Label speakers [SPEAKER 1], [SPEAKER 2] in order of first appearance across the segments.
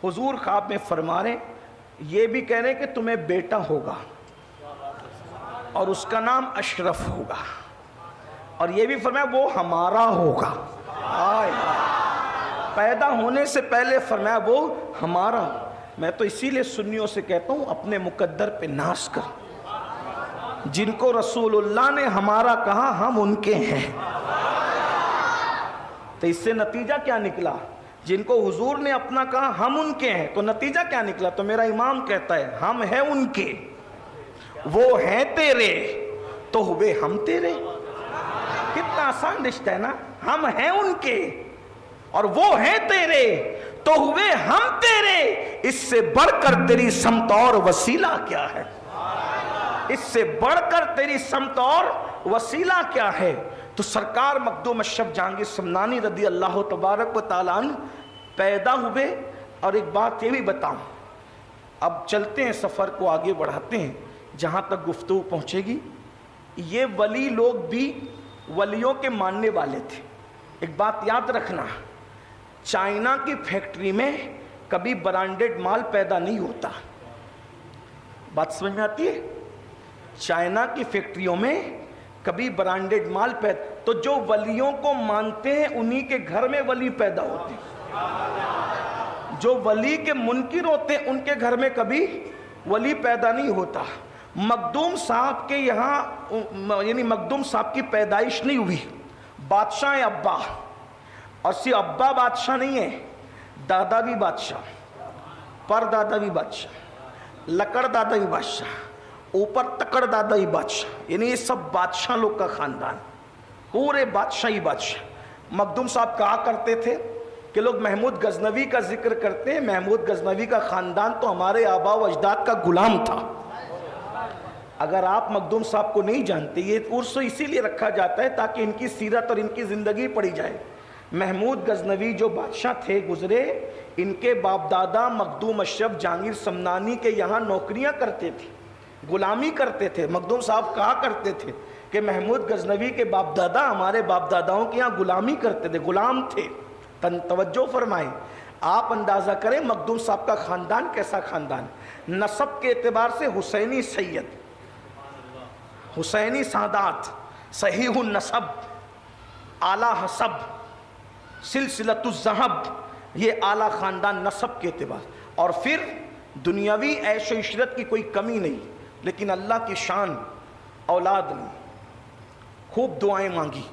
[SPEAKER 1] حضور خواب میں فرما رہے، یہ بھی کہہ رہے ہیں کہ تمہیں بیٹا ہوگا اور اس کا نام اشرف ہوگا، اور یہ بھی فرمایا وہ ہمارا ہوگا۔ پیدا ہونے سے پہلے فرمایا وہ ہمارا۔ میں تو اسی لیے سنیوں سے کہتا ہوں اپنے مقدر پہ ناز کر، جن کو رسول اللہ نے ہمارا کہا ہم ان کے ہیں۔ تو اس سے نتیجہ کیا نکلا؟ جن کو حضور نے اپنا کہا ہم ان کے ہیں، تو نتیجہ کیا نکلا؟ تو میرا امام کہتا ہے ہم ہیں ان کے، وہ ہیں تیرے تو ہوئے ہم تیرے۔ کتنا آسان رشتہ ہے نا، ہم ہیں ان کے اور وہ ہیں تیرے تو ہوئے ہم تیرے۔ اس سے بڑھ کر تیری سمت اور وسیلہ کیا ہے؟ اس سے بڑھ کر تیری سمت اور وسیلہ کیا ہے؟ تو سرکار مخدوم اشرف جہانگیر سمنانی رضی اللہ تبارک و تعالیٰ عنہ پیدا ہوئے۔ اور ایک بات یہ بھی بتاؤں، اب چلتے ہیں سفر کو آگے بڑھاتے ہیں جہاں تک گفتگو پہنچے گی۔ یہ ولی لوگ بھی ولیوں کے ماننے والے تھے۔ ایک بات یاد رکھنا، چائنا کی فیکٹری میں کبھی برانڈڈ مال پیدا نہیں ہوتا۔ بات سمجھ میں آتی ہے؟ چائنا کی فیکٹریوں میں کبھی برانڈڈ مال پیدا، تو جو ولیوں کو مانتے ہیں انہی کے گھر میں ولی پیدا ہوتے ہیں۔ جو ولی کے منکر ہوتے ہیں ان کے گھر میں کبھی ولی پیدا نہیں ہوتا۔ مخدوم صاحب کے یہاں یعنی مخدوم صاحب کی پیدائش نہیں ہوئی، بادشاہ ابا، اور صرف ابا بادشاہ نہیں ہے، دادا بھی بادشاہ، پر دادا بھی بادشاہ، لکڑ دادا بھی بادشاہ، اوپر تکڑ دادا بھی بادشاہ، یعنی یہ سب بادشاہ لوگ کا خاندان، پورے بادشاہی بادشاہ۔ مخدوم صاحب کہا کرتے تھے کہ لوگ محمود غزنوی کا ذکر کرتے ہیں، محمود غزنوی کا خاندان تو ہمارے آبا و اجداد کا غلام تھا۔ اگر آپ مخدوم صاحب کو نہیں جانتے، یہ عرس اسی لیے رکھا جاتا ہے تاکہ ان کی سیرت اور ان کی زندگی پڑھی جائے۔ محمود غزنوی جو بادشاہ تھے گزرے، ان کے باپ دادا مخدوم اشرف جہانگیر سمنانی کے یہاں نوکریاں کرتے تھے، غلامی کرتے تھے۔ مخدوم صاحب کہا کرتے تھے کہ محمود غزنوی کے باپ دادا ہمارے باپ داداؤں کے یہاں غلامی کرتے تھے، غلام تھے۔ توجہ فرمائیں، آپ اندازہ کریں مخدوم صاحب کا خاندان کیسا خاندان۔ نسب کے اعتبار سے حسینی سید، حسینی سادات، صحیح النسب، اعلیٰ حسب، سلسلۃ الذہب، یہ اعلیٰ خاندان نسب کے اعتبار۔ اور پھر دنیاوی عیش و عشرت کی کوئی کمی نہیں، لیکن اللہ کی شان، اولاد نہیں، خوب دعائیں مانگی،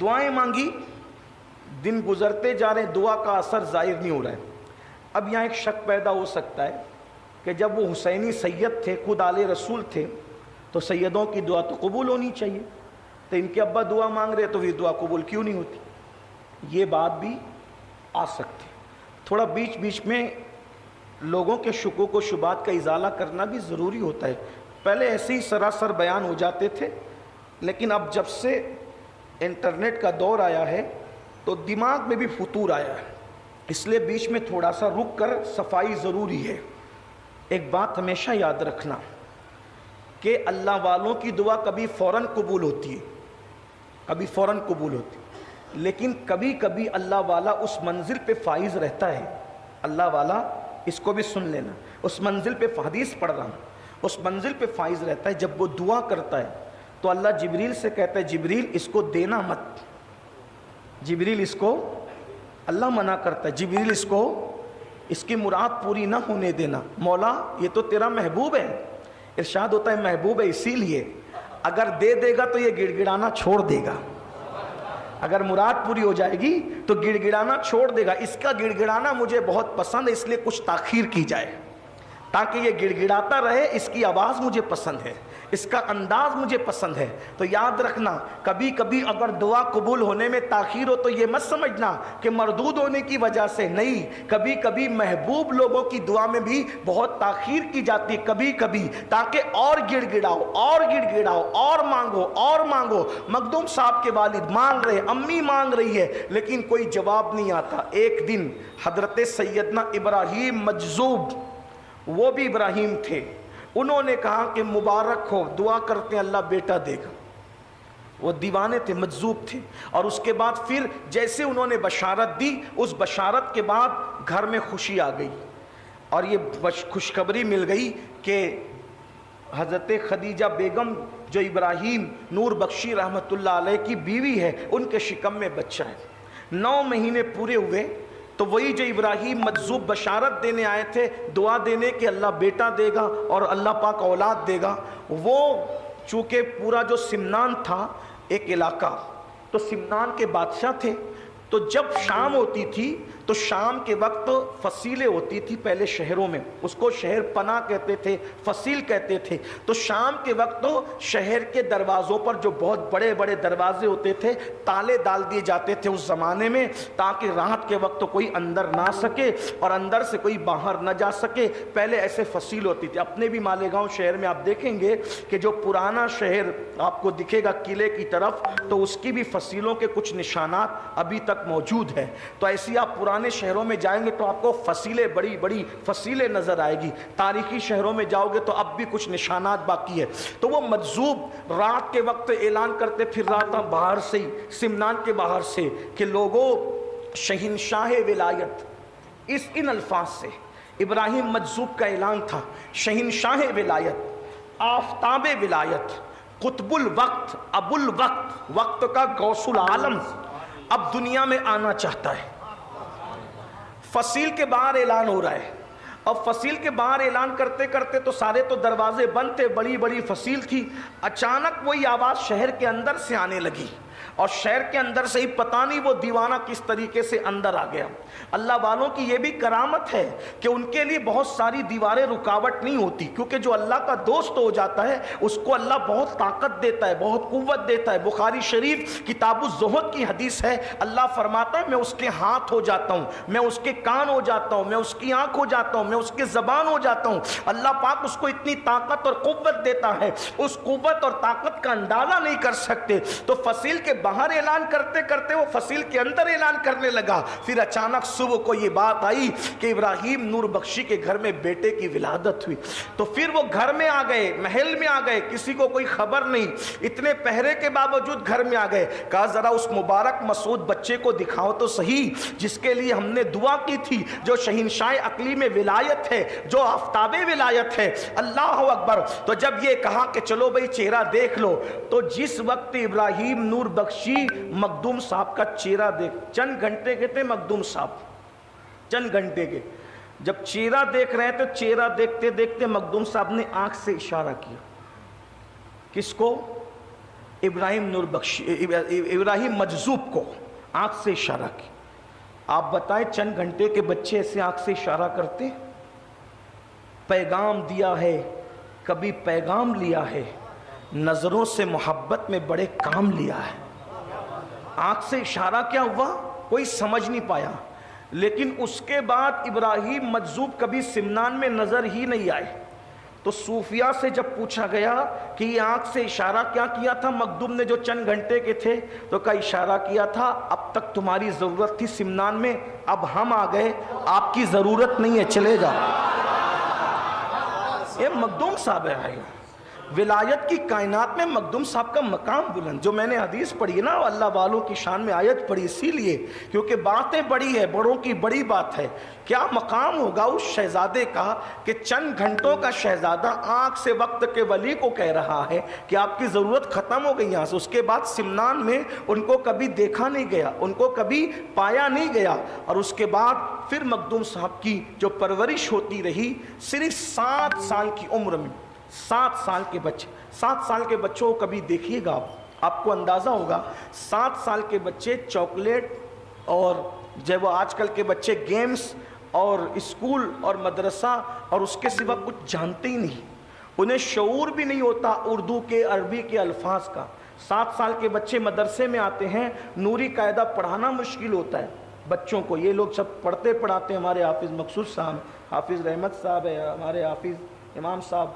[SPEAKER 1] دعائیں مانگی، دن گزرتے جا رہے ہیں، دعا کا اثر ظاہر نہیں ہو رہا ہے۔ اب یہاں ایک شک پیدا ہو سکتا ہے کہ جب وہ حسینی سید تھے، خود آل رسول تھے، تو سیدوں کی دعا تو قبول ہونی چاہیے، تو ان کے ابا دعا مانگ رہے تو یہ دعا قبول کیوں نہیں ہوتی؟ یہ بات بھی آ سکتی۔ تھوڑا بیچ بیچ میں لوگوں کے شکوک و شبہات کا ازالہ کرنا بھی ضروری ہوتا ہے۔ پہلے ایسے ہی سراسر بیان ہو جاتے تھے، لیکن اب جب سے انٹرنیٹ کا دور آیا ہے تو دماغ میں بھی فطور آیا ہے، اس لیے بیچ میں تھوڑا سا رک کر صفائی ضروری ہے۔ ایک بات ہمیشہ یاد رکھنا کہ اللہ والوں کی دعا کبھی فوراً قبول ہوتی ہے، کبھی فوراً قبول ہوتی ہے، لیکن کبھی کبھی اللہ والا اس منزل پہ فائز رہتا ہے۔ اللہ والا، اس کو بھی سن لینا، اس منزل پہ حدیث پڑھ رہا ہوں، اس منزل پہ فائز رہتا ہے۔ جب وہ دعا کرتا ہے تو اللہ جبریل سے کہتا ہے جبریل اس کو دینا مت، جبریل اس کو، اللہ منع کرتا ہے جبریل اس کو، اس کی مراد پوری نہ ہونے دینا، مولا یہ تو تیرا محبوب ہے۔ ارشاد ہوتا ہے محبوب ہے اسی لیے، اگر دے دے گا تو یہ گڑ گڑانا چھوڑ دے گا، اگر مراد پوری ہو جائے گی تو گڑ گڑانا چھوڑ دے گا۔ اس کا گڑ گڑانا مجھے بہت پسند ہے، اس لیے کچھ تاخیر کی جائے تاکہ یہ گڑ گڑاتا رہے۔ اس کی آواز مجھے پسند ہے، اس کا انداز مجھے پسند ہے۔ تو یاد رکھنا کبھی کبھی اگر دعا قبول ہونے میں تاخیر ہو تو یہ مت سمجھنا کہ مردود ہونے کی وجہ سے، نہیں، کبھی کبھی محبوب لوگوں کی دعا میں بھی بہت تاخیر کی جاتی ہے، کبھی کبھی، تاکہ اور گڑ گڑاؤ اور گڑ گڑاؤ اور مانگو اور مانگو۔ مخدوم صاحب کے والد مانگ رہے، امی مانگ رہی ہے، لیکن کوئی جواب نہیں آتا۔ ایک دن حضرت سیدنا ابراہیم مجذوب، وہ بھی ابراہیم تھے، انہوں نے کہا کہ مبارک ہو، دعا کرتے ہیں اللہ بیٹا دے گا۔ وہ دیوانے تھے، مجذوب تھے. اور اس کے بعد پھر جیسے انہوں نے بشارت دی، اس بشارت کے بعد گھر میں خوشی آ گئی، اور یہ خوشخبری مل گئی کہ حضرت خدیجہ بیگم جو ابراہیم نور بخشی رحمۃ اللہ علیہ کی بیوی ہے، ان کے شکم میں بچہ ہے. 9 مہینے پورے ہوئے تو وہی جو ابراہیم مجذوب بشارت دینے آئے تھے، دعا دینے کہ اللہ بیٹا دے گا اور اللہ پاک اولاد دے گا، وہ چونکہ پورا جو سمنان تھا ایک علاقہ، تو سمنان کے بادشاہ تھے. تو جب شام ہوتی تھی تو شام کے وقت فصیلیں ہوتی تھی پہلے شہروں میں، اس کو شہر پناہ کہتے تھے، فصیل کہتے تھے. تو شام کے وقت شہر کے دروازوں پر جو بہت بڑے بڑے دروازے ہوتے تھے، تالے ڈال دیے جاتے تھے اس زمانے میں، تاکہ رات کے وقت کوئی اندر نہ آ سکے اور اندر سے کوئی باہر نہ جا سکے. پہلے ایسے فصیل ہوتی تھی. اپنے بھی مالیگاؤں شہر میں آپ دیکھیں گے کہ جو پرانا شہر آپ کو دکھے گا قلعے کی طرف، تو اس کی بھی فصیلوں کے کچھ نشانات ابھی تک موجود ہیں. تو ایسی آپ پرانے شہروں میں جائیں گے تو آپ کو فصیلیں، بڑی بڑی فصیلیں نظر آئے گی. تاریخی شہروں میں جاؤ گے تو اب بھی کچھ نشانات باقی ہے. تو وہ مجذوب رات کے وقت اعلان کرتے پھر رہا تھا باہر سے ہی، سمنان کے باہر سے، کہ لوگوں شہنشاہ ولایت، ان الفاظ سے ابراہیم مجذوب کا اعلان تھا، شہنشاہ ولایت، آفتاب ولایت، قطب الوقت، ابو الوقت، وقت کا غوث العالم اب دنیا میں آنا چاہتا ہے. فصیل کے باہر اعلان ہو رہا ہے. اب فصیل کے باہر اعلان کرتے کرتے تو سارے تو دروازے بند تھے، بڑی بڑی فصیل تھی. اچانک وہی آواز شہر کے اندر سے آنے لگی، اور شہر کے اندر سے ہی پتہ نہیں وہ دیوانہ کس طریقے سے اندر آ گیا. اللہ والوں کی یہ بھی کرامت ہے کہ ان کے لیے بہت ساری دیواریں رکاوٹ نہیں ہوتی، کیونکہ جو اللہ کا دوست ہو جاتا ہے اس کو اللہ بہت طاقت دیتا ہے، بہت قوت دیتا ہے. بخاری شریف کتاب الزہد کی حدیث ہے، اللہ فرماتا ہے میں اس کے ہاتھ ہو جاتا ہوں، میں اس کے کان ہو جاتا ہوں، میں اس کی آنکھ ہو جاتا ہوں، میں اس کے زبان ہو جاتا ہوں. اللہ پاک اس کو اتنی طاقت اور قوت دیتا ہے، اس قوت اور طاقت کا اندازہ نہیں کر سکتے. تو فصیل کے باہر اعلان کرتے کرتے وہ فصیل کے اندر اعلان کرنے لگا. پھر اچانک صبح کو یہ بات آئی کہ ابراہیم نور بخشی کے گھر میں بیٹے کی ولادت ہوئی. تو پھر وہ گھر میں آ گئے، محل میں آ گئے، کسی کو کوئی خبر نہیں. اتنے پہرے کے باوجود گھر میں آ گئے. کہا ذرا اس مبارک مسعود بچے کو دکھاؤ تو صحیح، جس کے لیے ہم نے دعا کی تھی، جو شہنشاہ اقلیم ولایت ہے، جو آفتاب ولایت ہے. اللہ اکبر. تو جب یہ کہا کہ چلو بھئی چہرہ دیکھ لو، تو جس وقت ابراہیم نور بخشی مخدوم صاحب کا چہرہ دیکھ، چند گھنٹے کے تھے مخدوم صاحب، چند گھنٹے کے، جب چہرہ دیکھ رہے تھے، چہرہ دیکھتے دیکھتے مخدوم صاحب نے آنکھ سے اشارہ کیا. کس کو؟ ابراہیم نور بخشی، ابراہیم مجذوب کو آنکھ سے اشارہ کیا. آپ بتائیں چند گھنٹے کے بچے ایسے آنکھ سے اشارہ کرتے؟ پیغام دیا ہے، کبھی پیغام لیا ہے، نظروں سے محبت میں بڑے کام لیا ہے. آنکھ سے اشارہ کیا ہوا کوئی سمجھ نہیں پایا. لیکن اس کے بعد ابراہیم مجذوب کبھی سمنان میں نظر ہی نہیں آئے. تو صوفیاء سے جب پوچھا گیا کہ یہ آنکھ سے اشارہ کیا کیا تھا مخدوم نے جو چند گھنٹے کے تھے، تو کہا اشارہ کیا تھا اب تک تمہاری ضرورت تھی سمنان میں، اب ہم آ گئے، آپ کی ضرورت نہیں ہے، چلے جاؤ. یہ مخدوم صاحب ہے بھائی. ولایت کی کائنات میں مخدوم صاحب کا مقام بلند. جو میں نے حدیث پڑھی ہے نا، اللہ والوں کی شان میں آیت پڑھی اسی لیے کیونکہ باتیں بڑی ہے، بڑوں کی بڑی بات ہے. کیا مقام ہوگا اس شہزادے کا کہ چند گھنٹوں کا شہزادہ آنکھ سے وقت کے ولی کو کہہ رہا ہے کہ آپ کی ضرورت ختم ہو گئی یہاں سے. اس کے بعد سمنان میں ان کو کبھی دیکھا نہیں گیا، ان کو کبھی پایا نہیں گیا. اور اس کے بعد پھر مخدوم صاحب کی جو پرورش ہوتی رہی، صرف 7 سال کی عمر میں، 7 سال کے بچے، 7 سال کے بچوں کو کبھی دیکھیے گا آپ کو اندازہ ہوگا. 7 سال کے بچے چاکلیٹ اور جب وہ آج کل کے بچے گیمز اور اسکول اور مدرسہ اور اس کے سوا کچھ جانتے ہی نہیں، انہیں شعور بھی نہیں ہوتا اردو کے عربی کے الفاظ کا. 7 سال کے بچے مدرسے میں آتے ہیں، نوری قاعدہ پڑھانا مشکل ہوتا ہے بچوں کو. یہ لوگ سب پڑھتے پڑھاتے ہیں، ہمارے حافظ مقصود صاحب، حافظ رحمت صاحب ہے، ہمارے حافظ امام صاحب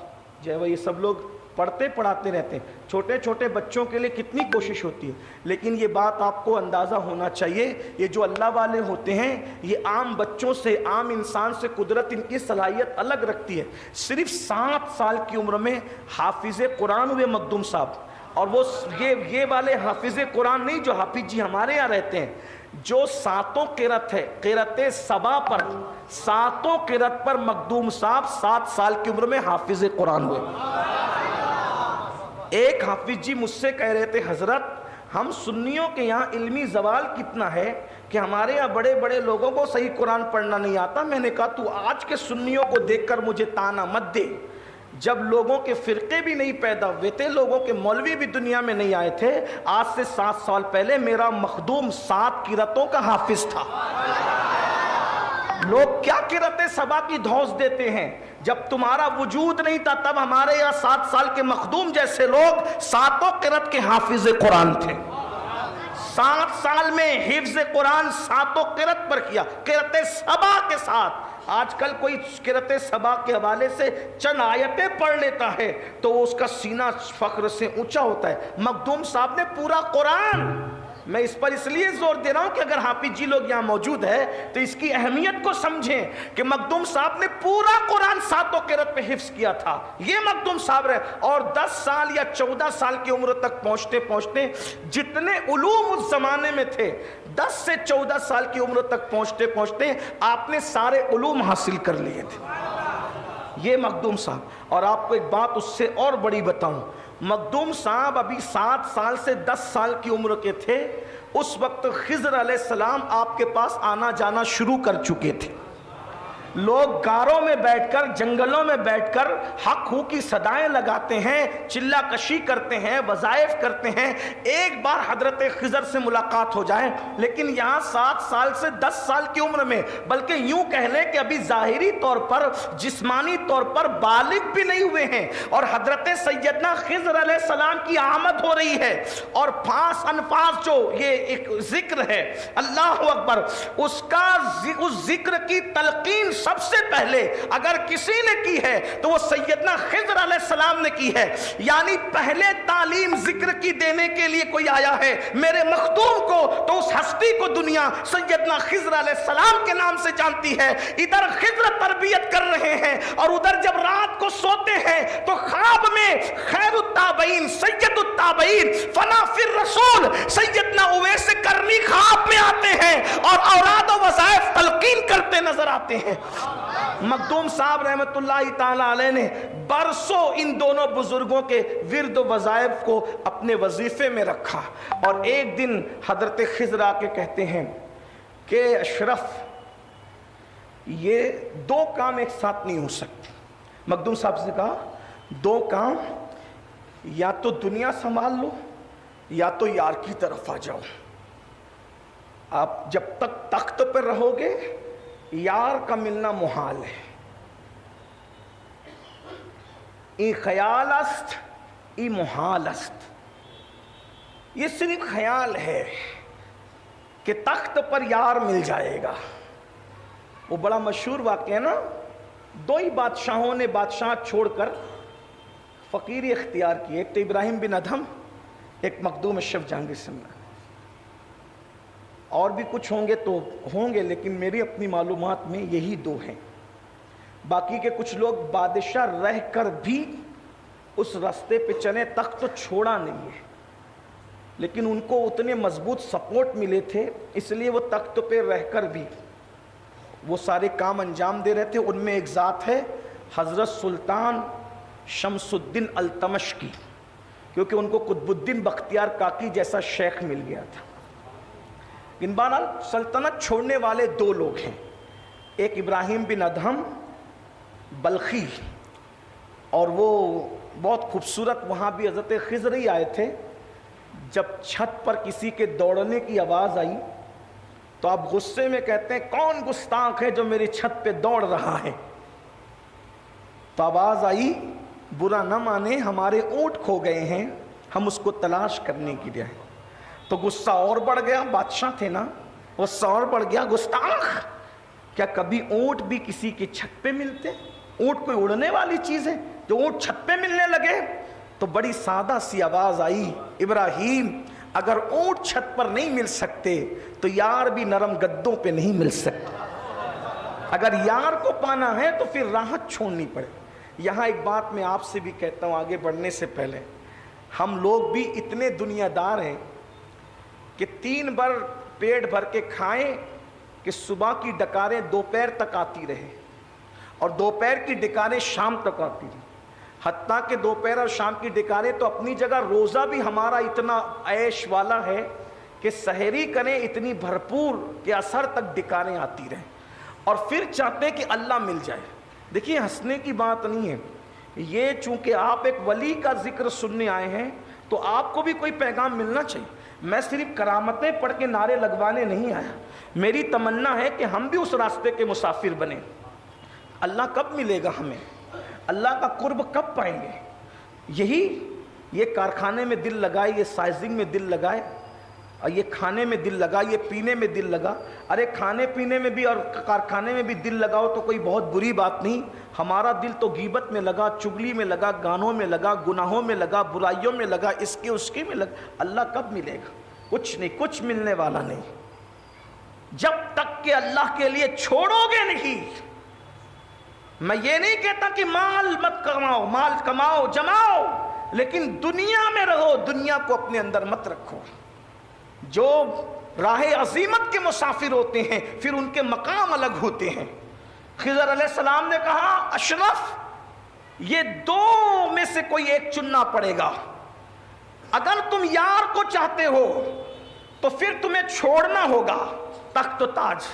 [SPEAKER 1] جو ہے وہ، یہ سب لوگ پڑھتے پڑھاتے رہتے ہیں. چھوٹے چھوٹے بچوں کے لیے کتنی کوشش ہوتی ہے. لیکن یہ بات آپ کو اندازہ ہونا چاہیے، یہ جو اللہ والے ہوتے ہیں یہ عام بچوں سے، عام انسان سے قدرت ان کی صلاحیت الگ رکھتی ہے. صرف 7 سال کی عمر میں حافظ قرآن ہوئے مخدوم صاحب. اور وہ یہ والے حافظ قرآن نہیں جو حافظ جی ہمارے یہاں رہتے ہیں، جو ساتوں قرت ہے، قرت سبا پر، ساتوں قرت پر مخدوم صاحب 7 سال کی عمر میں حافظ قرآن ہوئے۔ ایک حافظ جی مجھ سے کہہ رہے تھے حضرت ہم سنیوں کے یہاں علمی زوال کتنا ہے کہ ہمارے یہاں بڑے بڑے لوگوں کو صحیح قرآن پڑھنا نہیں آتا۔ میں نے کہا تو آج کے سنیوں کو دیکھ کر مجھے تانا مت دے، جب لوگوں کے فرقے بھی نہیں پیدا ہوئے تھے، لوگوں کے مولوی بھی دنیا میں نہیں آئے تھے، آج سے 7 سال پہلے میرا مخدوم 7 قرتوں کا حافظ تھا۔ لوگ کیا قرت سبا کی دھوس دیتے ہیں، جب تمہارا وجود نہیں تھا تب ہمارے یہاں 7 سال کے مخدوم جیسے لوگ 7 قرت کے حافظ قرآن تھے۔ 7 سال میں حفظ قرآن 7 قرت پر کیا، قرت سبا کے ساتھ۔ آج کل کوئی قرت سبا کے حوالے سے چند آیتیں پڑھ لیتا ہے تو اس کا سینہ فخر سے اونچا ہوتا ہے۔ مخدوم صاحب نے پورا قرآن، میں اس پر اس لیے زور دے رہا ہوں کہ اگر حافظ جی لوگ یہاں موجود ہے تو اس کی اہمیت کو سمجھیں کہ مخدوم صاحب نے پورا قرآن 7 قرت پہ حفظ کیا تھا۔ یہ مخدوم صاحب رہے، اور 10 سال یا 14 سال کی عمر تک پہنچتے پہنچتے جتنے علوم اس زمانے میں تھے، 10 سے 14 سال کی عمر تک پہنچتے پہنچتے آپ نے سارے علوم حاصل کر لیے تھے، یہ مخدوم صاحب۔ اور آپ کو ایک بات اس سے اور بڑی بتاؤں، مخدوم صاحب ابھی 7 سال سے 10 سال کی عمر کے تھے، اس وقت خضر علیہ السلام آپ کے پاس آنا جانا شروع کر چکے تھے۔ لوگ غاروں میں بیٹھ کر، جنگلوں میں بیٹھ کر حق ہو کی صدائیں لگاتے ہیں، چلا کشی کرتے ہیں، وظائف کرتے ہیں، ایک بار حضرت خضر سے ملاقات ہو جائے۔ لیکن یہاں 7 سال سے 10 سال کی عمر میں، بلکہ یوں کہہ لیں کہ ابھی ظاہری طور پر، جسمانی طور پر بالغ بھی نہیں ہوئے ہیں، اور حضرت سیدنا خضر علیہ السلام کی آمد ہو رہی ہے، اور پاس انفاس جو یہ ایک ذکر ہے اللہ اکبر، اس ذکر کی تلقین سب سے پہلے اگر کسی نے کی ہے تو وہ سیدنا خضر علیہ السلام نے کی ہے۔ یعنی پہلے تعلیم ذکر کی دینے کے لیے کوئی آیا ہے میرے مخدوم کو، تو اس ہستی کو دنیا سیدنا خضر علیہ السلام کے نام سے جانتی ہے۔ ادھر خضر تربیت کر رہے ہیں، اور ادھر جب رات کو سوتے ہیں تو خواب میں خیر التابعین، سید التابعین، فنا فی الرسول سیدنا اویس کرنی خواب میں آتے ہیں اور اوراد و وظائف تلقین کرتے نظر آتے ہیں۔ مخدوم صاحب رحمت اللہ تعالی علیہ نے برسوں ان دونوں بزرگوں کے ورد و وظائف کو اپنے وظیفے میں رکھا، اور ایک دن حضرت خضر آ کے کہتے ہیں کہ اشرف یہ 2 کام ایک ساتھ نہیں ہو سکتے۔ مخدوم صاحب سے کہا 2 کام، یا تو دنیا سنبھال لو یا تو یار کی طرف آ جاؤ۔ آپ جب تک تخت پر رہو گے یار کا ملنا محال ہے۔ ای خیال است ای محال است، یہ صرف خیال ہے کہ تخت پر یار مل جائے گا۔ وہ بڑا مشہور واقعہ ہے نا، 2 ہی بادشاہوں نے بادشاہ چھوڑ کر فقیری اختیار کی، ایک تو ابراہیم بن ادھم، ایک مخدوم اشرف جہانگیر سمرا۔ اور بھی کچھ ہوں گے تو ہوں گے، لیکن میری اپنی معلومات میں یہی 2 ہیں۔ باقی کے کچھ لوگ بادشاہ رہ کر بھی اس راستے پہ چلے، تخت تو چھوڑا نہیں ہے، لیکن ان کو اتنے مضبوط سپورٹ ملے تھے، اس لیے وہ تخت پہ رہ کر بھی وہ سارے کام انجام دے رہے تھے۔ ان میں ایک ذات ہے حضرت سلطان شمس الدین التمش کی، کیونکہ ان کو قطب الدین بختیار کاکی جیسا شیخ مل گیا تھا۔ ان بہرحال سلطنت چھوڑنے والے 2 لوگ ہیں، ایک ابراہیم بن ادھم بلخی، اور وہ بہت خوبصورت، وہاں بھی حضرت خضر ہی آئے تھے۔ جب چھت پر کسی کے دوڑنے کی آواز آئی تو آپ غصے میں کہتے ہیں کون گستاخ ہے جو میری چھت پہ دوڑ رہا ہے؟ تو آواز آئی برا نہ مانے ہمارے اونٹ کھو گئے ہیں، ہم اس کو تلاش کرنے کے لیے آئے۔ تو غصہ اور بڑھ گیا، بادشاہ تھے نا، غصہ اور بڑھ گیا، گستاخ، کیا کبھی اونٹ بھی کسی کی چھت پہ ملتے؟ اونٹ کوئی اڑنے والی چیز ہے جو اونٹ چھت پہ ملنے لگے؟ تو بڑی سادہ سی آواز آئی، ابراہیم اگر اونٹ چھت پر نہیں مل سکتے تو یار بھی نرم گدوں پہ نہیں مل سکتے، اگر یار کو پانا ہے تو پھر راحت چھوڑنی پڑے۔ یہاں ایک بات میں آپ سے بھی کہتا ہوں آگے بڑھنے سے پہلے، ہم لوگ بھی اتنے دنیا دار ہیں کہ 3 بار پیٹ بھر کے کھائیں کہ صبح کی ڈکاریں دوپہر تک آتی رہے اور دوپہر کی ڈکاریں شام تک آتی رہی. حتیٰ کہ دوپہر اور شام کی ڈکاریں تو اپنی جگہ، روزہ بھی ہمارا اتنا عیش والا ہے کہ سحری کریں اتنی بھرپور کہ اثر تک ڈکاریں آتی رہیں، اور پھر چاہتے ہیں کہ اللہ مل جائے. دیکھیے ہنسنے کی بات نہیں ہے یہ، چونکہ آپ ایک ولی کا ذکر سننے آئے ہیں تو آپ کو بھی کوئی پیغام ملنا چاہیے. میں صرف کرامتیں پڑھ کے نعرے لگوانے نہیں آیا، میری تمنا ہے کہ ہم بھی اس راستے کے مسافر بنیں. اللہ کب ملے گا ہمیں؟ اللہ کا قرب کب پائیں گے؟ یہ کارخانے میں دل لگائے، یہ سائزنگ میں دل لگائے، اور یہ کھانے میں دل لگا، یہ پینے میں دل لگا. ارے کھانے پینے میں بھی اور کارخانے میں بھی دل لگاؤ تو کوئی بہت بری بات نہیں. ہمارا دل تو غیبت میں لگا، چگلی میں لگا، گانوں میں لگا، گناہوں میں لگا، برائیوں میں لگا، اس کی میں لگا. اللہ کب ملے گا؟ کچھ نہیں، کچھ ملنے والا نہیں جب تک کہ اللہ کے لیے چھوڑو گے نہیں. میں یہ نہیں کہتا کہ مال مت کماؤ، مال کماؤ جماؤ، لیکن دنیا میں رہو، دنیا کو اپنے اندر مت رکھو. جو راہ عظیمت کے مسافر ہوتے ہیں پھر ان کے مقام الگ ہوتے ہیں. خضر علیہ السلام نے کہا اشرف یہ 2 میں سے کوئی ایک چننا پڑے گا. اگر تم یار کو چاہتے ہو تو پھر تمہیں چھوڑنا ہوگا تخت و تاج.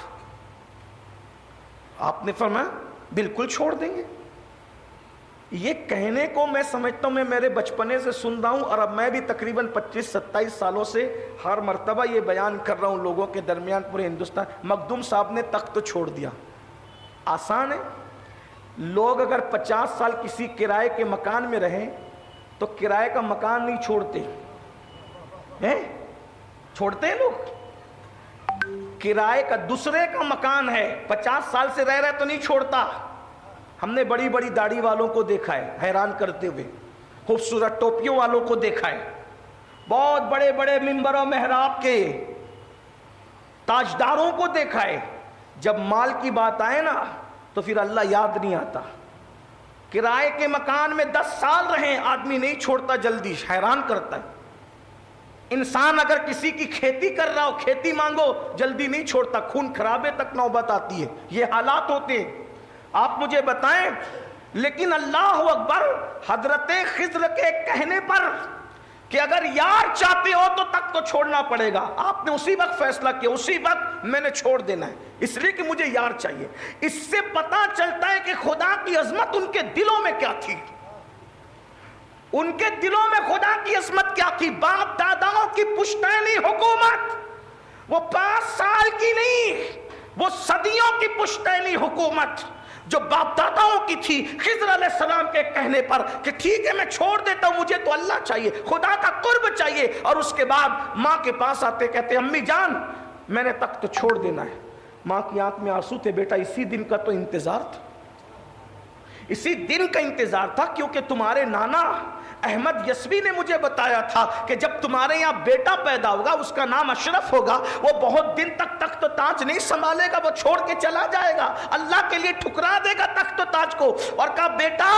[SPEAKER 1] آپ نے فرمایا بالکل چھوڑ دیں گے. یہ کہنے کو میں سمجھتا ہوں میں میرے بچپنے سے سن رہا ہوں، اور اب میں بھی تقریباً 25-27 سالوں سے ہر مرتبہ یہ بیان کر رہا ہوں لوگوں کے درمیان پورے ہندوستان. مخدوم صاحب نے تخت تو چھوڑ دیا. آسان ہے. لوگ اگر 50 سال کسی کرائے کے مکان میں رہیں تو کرائے کا مکان نہیں چھوڑتے ہیں؟ چھوڑتے ہیں لوگ؟ کرائے کا دوسرے کا مکان ہے، 50 سال سے رہ رہے تو نہیں چھوڑتا. ہم نے بڑی بڑی داڑھی والوں کو دیکھا ہے حیران کرتے ہوئے، خوبصورت ٹوپیوں والوں کو دیکھا ہے، بہت بڑے بڑے ممبر و محراب کے تاجداروں کو دیکھا ہے. جب مال کی بات آئے نا تو پھر اللہ یاد نہیں آتا. کرائے کے مکان میں 10 سال رہیں آدمی نہیں چھوڑتا جلدی، حیران کرتا ہے. انسان اگر کسی کی کھیتی کر رہا ہو، کھیتی مانگو، جلدی نہیں چھوڑتا، خون خرابے تک نوبت آتی ہے. یہ حالات ہوتے ہیں، آپ مجھے بتائیں. لیکن اللہ اکبر، حضرت خضر کے کہنے پر کہ اگر یار چاہتے ہو تو تک تو چھوڑنا پڑے گا، آپ نے اسی وقت فیصلہ کیا، اسی وقت میں نے چھوڑ دینا ہے اس لیے کہ مجھے یار چاہیے. اس سے پتہ چلتا ہے کہ خدا کی عظمت ان کے دلوں میں کیا تھی. ان کے دلوں میں خدا کی عظمت کیا تھی. باپ داداؤں کی پشتینی حکومت، وہ 5 سال کی نہیں، وہ صدیوں کی پشتینی حکومت جو باپ داداؤں کی تھی. خضر علیہ السلام کے کہنے پر کہ ٹھیک ہے میں چھوڑ دیتا ہوں، مجھے تو اللہ چاہیے، خدا کا قرب چاہیے. اور اس کے بعد ماں کے پاس آتے کہتے امی جان میں نے تخت چھوڑ دینا ہے. ماں کی آنکھ میں آنسو تھے. بیٹا اسی دن کا تو انتظار تھا، اسی دن کا انتظار تھا، کیونکہ تمہارے نانا احمد یسوی نے مجھے بتایا تھا کہ جب تمہارے یہاں بیٹا پیدا ہوگا اس کا نام اشرف ہوگا، وہ بہت دن تک تخت و تاج نہیں سنبھالے گا، وہ چھوڑ کے چلا جائے گا، اللہ کے لیے ٹھکرا دے گا تخت و تاج کو. اور کہا بیٹا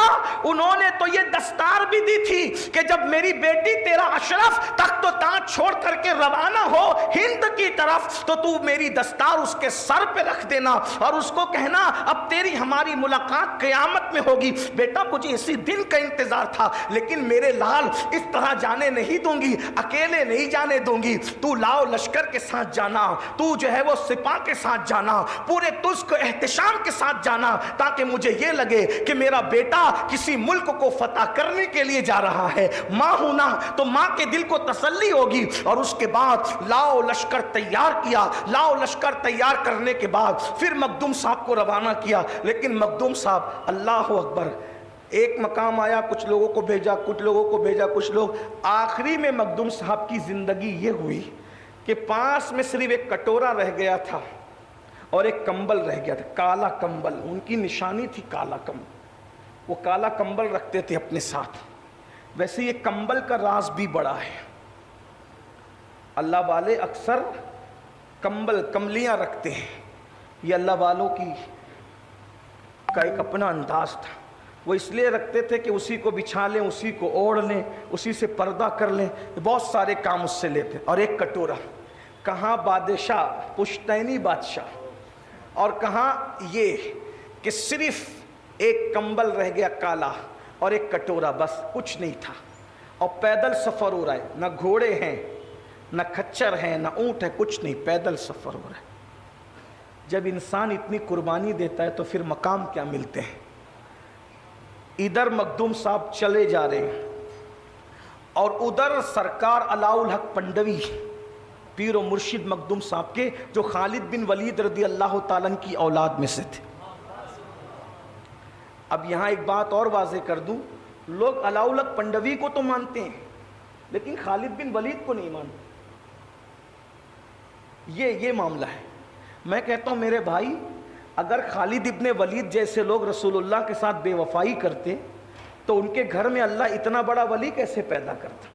[SPEAKER 1] انہوں نے تو یہ دستار بھی دی تھی کہ جب میری بیٹی تیرا اشرف تخت و تاج چھوڑ کر کے روانہ ہو ہند کی طرف تو تو میری دستار اس کے سر پہ رکھ دینا اور اس کو کہنا اب تیری ہماری ملاقات قیامت میں ہوگی. بیٹا مجھے اسی دن کا انتظار تھا، لیکن میرے لال اس طرح جانے نہیں دوں گی، اکیلے نہیں جانے دوں گی. تو لاؤ لشکر کے ساتھ جانا، تو جو ہے وہ سپاہ کے ساتھ جانا، پورے ترک احتشام کے ساتھ جانا، تاکہ مجھے یہ لگے کہ میرا بیٹا کسی ملک کو فتح کرنے کے لیے جا رہا ہے. ماں ہوں نا تو ماں کے دل کو تسلی ہوگی. اور اس کے بعد لاؤ لشکر تیار کیا. لاؤ لشکر تیار کرنے کے بعد پھر مخدوم صاحب کو روانہ کیا. لیکن مخدوم صاحب اللہ اکبر، ایک مقام آیا، کچھ لوگوں کو بھیجا، کچھ لوگوں کو بھیجا، کچھ لوگ، آخری میں مخدوم صاحب کی زندگی یہ ہوئی کہ پاس میں صرف ایک کٹورا رہ گیا تھا اور ایک کمبل رہ گیا تھا، کالا کمبل. ان کی نشانی تھی کالا کمبل، وہ کالا کمبل رکھتے تھے اپنے ساتھ. ویسے یہ کمبل کا راز بھی بڑا ہے. اللہ والے اکثر کمبل کملیاں رکھتے ہیں، یہ اللہ والوں کا ایک اپنا انداز تھا. وہ اس لیے رکھتے تھے کہ اسی کو بچھا لیں، اسی کو اوڑھ لیں، اسی سے پردہ کر لیں، بہت سارے کام اس سے لیتے. اور ایک کٹورا، کہاں بادشاہ پشتینی بادشاہ، اور کہاں یہ کہ صرف ایک کمبل رہ گیا کالا اور ایک کٹورا، بس کچھ نہیں تھا. اور پیدل سفر ہو رہا ہے، نہ گھوڑے ہیں نہ کھچر ہیں نہ اونٹ ہے، کچھ نہیں، پیدل سفر ہو رہا ہے. جب انسان اتنی قربانی دیتا ہے تو پھر مقام کیا ملتے ہیں. ادھر مخدوم صاحب چلے جا رہے ہیں اور ادھر سرکار علاء الحق پنڈوی پیر و مرشد مخدوم صاحب کے، جو خالد بن ولید رضی اللہ تعالیٰ عنہ کی اولاد میں سے تھے. اب یہاں ایک بات اور واضح کر دوں، لوگ علاء الحق پنڈوی کو تو مانتے ہیں لیکن خالد بن ولید کو نہیں مانتے. یہ معاملہ ہے. میں کہتا ہوں میرے بھائی، اگر خالد ابن ولید جیسے لوگ رسول اللہ کے ساتھ بے وفائی کرتے تو ان کے گھر میں اللہ اتنا بڑا ولی کیسے پیدا کرتا؟